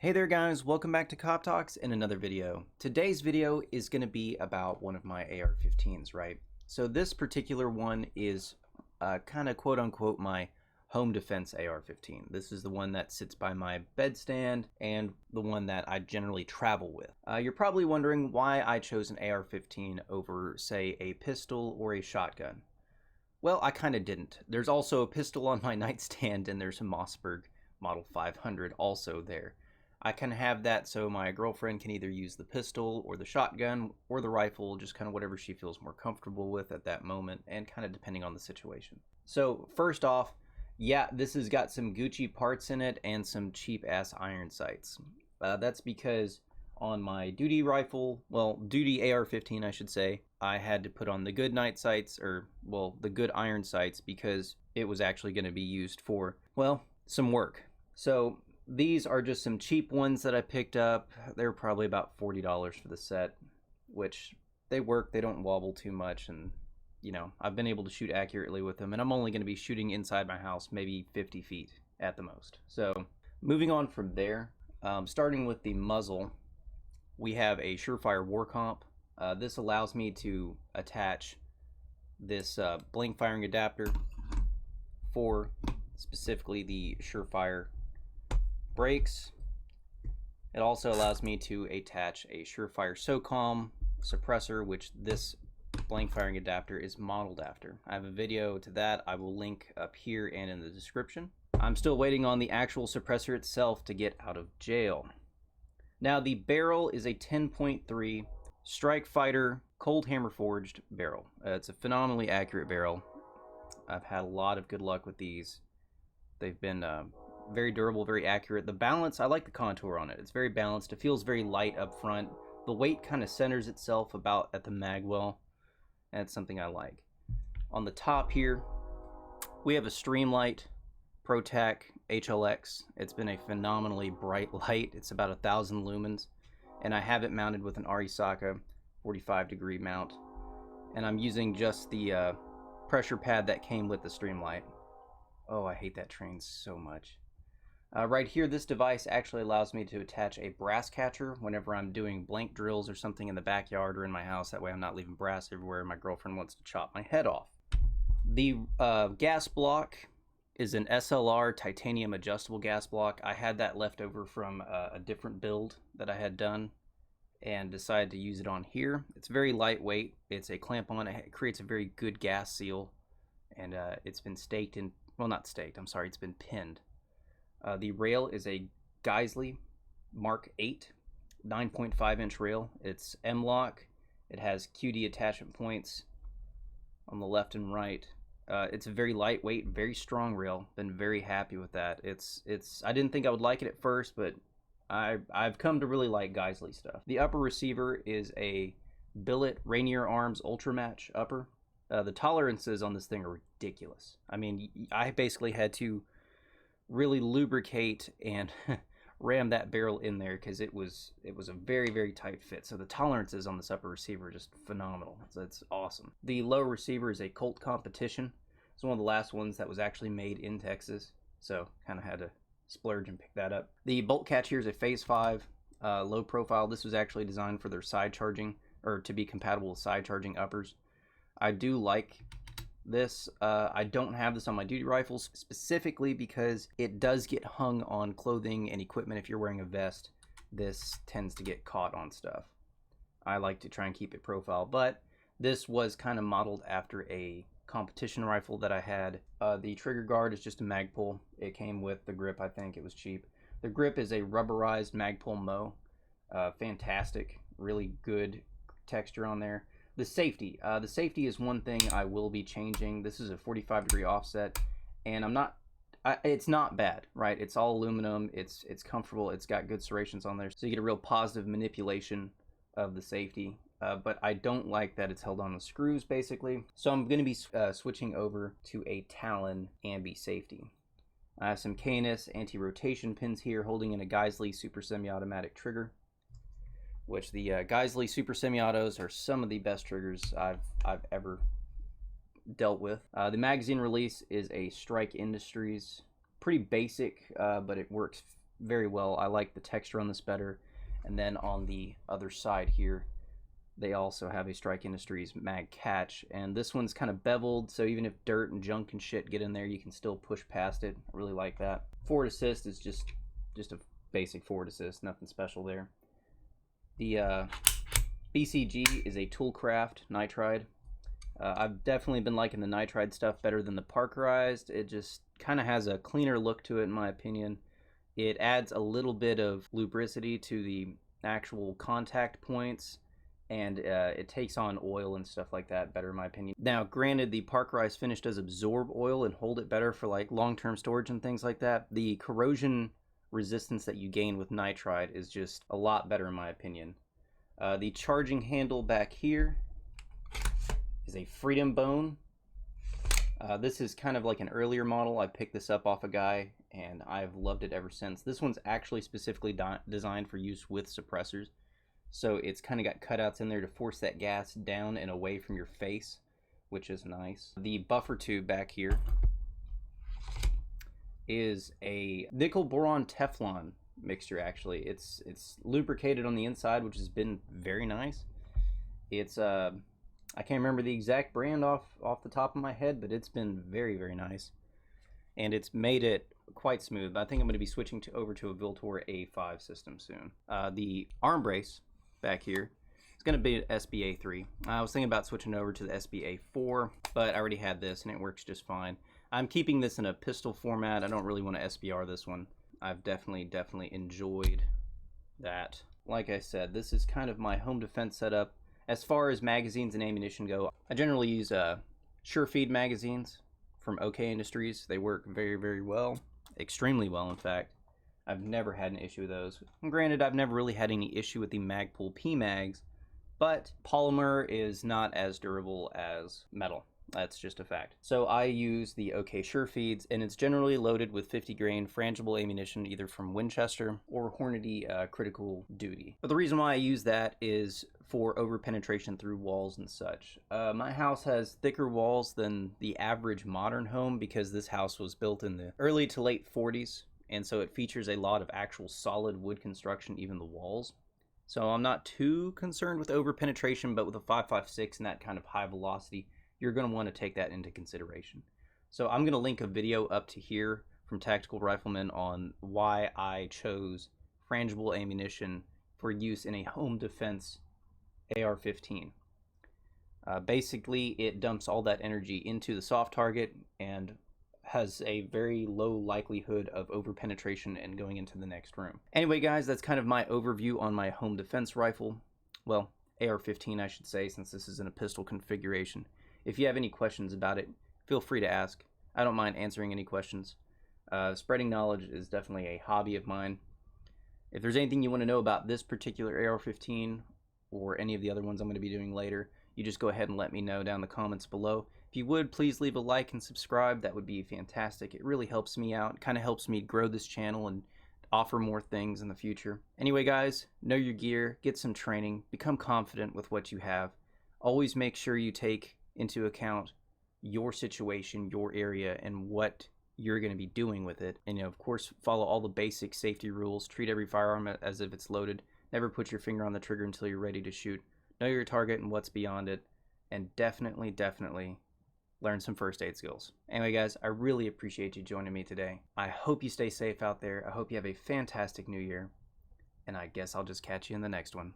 Hey there guys, welcome back to Coptalks in another video. Today's video is going to be about one of my AR-15s, right? So this particular one is kind of quote-unquote my home defense AR-15. This is the one that sits by my bedstand and the one that I generally travel with. You're probably wondering why I chose an AR-15 over, say, a pistol or a shotgun. Well, I kind of didn't. There's also a pistol on my nightstand and there's a Mossberg Model 500 also there. I can have that so my girlfriend can either use the pistol or the shotgun or the rifle, just kind of whatever she feels more comfortable with at that moment, and kind of depending on the situation. So first off, yeah, this has got some Gucci parts in it and some cheap ass iron sights. That's because on my duty rifle, well, duty AR-15 I should say, I had to put on the good night sights, or well, the good iron sights, because it was actually going to be used for, well, some work. So these are just some cheap ones that I picked up. They're probably about $40 for the set, which they work, they don't wobble too much, and you know, I've been able to shoot accurately with them, and I'm only going to be shooting inside my house maybe 50 feet at the most. So moving on from there, starting with the muzzle, we have a Surefire Warcomp. This allows me to attach this blank firing adapter for specifically the Surefire brakes. It also allows me to attach a Surefire SOCOM suppressor, which this blank firing adapter is modeled after. I have a video to that I will link up here and in the description. I'm still waiting on the actual suppressor itself to get out of jail. Now the barrel is a 10.3 Strike Fighter cold hammer forged barrel. It's a phenomenally accurate barrel. I've had a lot of good luck with these. They've been very durable, very accurate. The balance, I like the contour on it. It's very balanced. It feels very light up front. The weight kind of centers itself about at the mag well, and it's something I like. On the top here, we have a Streamlight Protac HL-x. It's been a phenomenally bright light. It's about 1,000 lumens, and I have it mounted with an Arisaka 45-degree mount, and I'm using just the pressure pad that came with the Streamlight. Oh, I hate that train so much. Right here, this device actually allows me to attach a brass catcher whenever I'm doing blank drills or something in the backyard or in my house. That way I'm not leaving brass everywhere my girlfriend wants to chop my head off. The gas block is an SLR titanium adjustable gas block. I had that left over from a different build that I had done and decided to use it on here. It's very lightweight. It's a clamp-on. It creates a very good gas seal, and it's been staked in, well, not staked, I'm sorry, it's been pinned. The rail is a Geissele Mark 8 9.5 inch rail. It's M-lock. It has QD attachment points on the left and right. It's a very lightweight, very strong rail. Been very happy with that. I didn't think I would like it at first, but I've come to really like Geissele stuff. The upper receiver is a billet Ranier Arms Ultra Match upper. The tolerances on this thing are ridiculous. I mean, I basically had to really lubricate and ram that barrel in there because it was a very, very tight fit. So the tolerances on this upper receiver are just phenomenal. It's awesome. The lower receiver is a Colt Competition. It's one of the last ones that was actually made in Texas, so kind of had to splurge and pick that up. The bolt catch here is a Phase 5 low profile. This was actually designed for their side charging, or to be compatible with side charging uppers. I do like this. I don't have this on my duty rifles specifically because it does get hung on clothing and equipment. If you're wearing a vest, this tends to get caught on stuff. I like to try and keep it profile, but this was kind of modeled after a competition rifle that I had. The trigger guard is just a Magpul. It came with the grip. I think it was cheap. The grip is a rubberized Magpul MOE. Fantastic, really good texture on there. The safety is one thing I will be changing. This is a 45-degree offset, and it's not bad, right? It's all aluminum, it's comfortable, it's got good serrations on there, so you get a real positive manipulation of the safety, but I don't like that it's held on with screws, basically. So I'm going to be switching over to a Talon ambi safety. I have some KNS anti-rotation pins here holding in a Geissele super semi-automatic trigger, which the Geissele Super Semi-Autos are some of the best triggers I've ever dealt with. The magazine release is a Strike Industries. Pretty basic, but it works very well. I like the texture on this better. And then on the other side here, they also have a Strike Industries mag catch, and this one's kind of beveled, so even if dirt and junk and shit get in there, you can still push past it. I really like that. Forward assist is just a basic forward assist, nothing special there. The BCG is a Toolcraft Nitride. I've definitely been liking the Nitride stuff better than the Parkerized. It just kind of has a cleaner look to it, in my opinion. It adds a little bit of lubricity to the actual contact points, and it takes on oil and stuff like that better, in my opinion. Now, granted, the Parkerized finish does absorb oil and hold it better for like long-term storage and things like that. The corrosion resistance that you gain with Nitride is just a lot better, in my opinion. The charging handle back here is a Freedom Bone. This is kind of like an earlier model. I picked this up off a guy, and I've loved it ever since. This one's actually specifically designed for use with suppressors. So it's kind of got cutouts in there to force that gas down and away from your face, which is nice. The buffer tube back here is a nickel boron Teflon mixture. Actually, it's lubricated on the inside, which has been very nice. It's I can't remember the exact brand off the top of my head, but it's been very, very nice, and it's made it quite smooth. I think I'm going to be switching over to a Viltor A5 system soon. The arm brace back here is going to be an SBA3. I was thinking about switching over to the SBA4, but I already had this and it works just fine. I'm keeping this in a pistol format. I don't really want to SBR this one. I've definitely enjoyed that. Like I said, this is kind of my home defense setup. As far as magazines and ammunition go, I generally use Surefeed magazines from OK Industries. They work very, very well. Extremely well, in fact. I've never had an issue with those. And granted, I've never really had any issue with the Magpul P-Mags, but polymer is not as durable as metal. That's just a fact. So I use the OK Surefeeds, and it's generally loaded with 50 grain frangible ammunition, either from Winchester or Hornady Critical Duty. But the reason why I use that is for over penetration through walls and such. My house has thicker walls than the average modern home because this house was built in the early to late 40s. And so it features a lot of actual solid wood construction, even the walls. So I'm not too concerned with over penetration, but with a 5.56 and that kind of high velocity, you're going to want to take that into consideration. So I'm going to link a video up to here from Tactical Rifleman on why I chose frangible ammunition for use in a home defense AR-15. Basically, it dumps all that energy into the soft target and has a very low likelihood of over penetration and going into the next room. Anyway, guys, that's kind of my overview on my home defense rifle. Well, AR-15, I should say, since this is in a pistol configuration. If you have any questions about it, feel free to ask. I don't mind answering any questions. Spreading knowledge is definitely a hobby of mine. If there's anything you want to know about this particular AR-15 or any of the other ones I'm going to be doing later, you just go ahead and let me know down in the comments below. If you would, please leave a like and subscribe. That would be fantastic. It really helps me out. It kind of helps me grow this channel and offer more things in the future. Anyway, guys, know your gear, get some training, become confident with what you have. Always make sure you take into account your situation, your area, and what you're going to be doing with it. And, of course, follow all the basic safety rules. Treat every firearm as if it's loaded. Never put your finger on the trigger until you're ready to shoot. Know your target and what's beyond it. And definitely learn some first aid skills. Anyway, guys, I really appreciate you joining me today. I hope you stay safe out there. I hope you have a fantastic new year. And I guess I'll just catch you in the next one.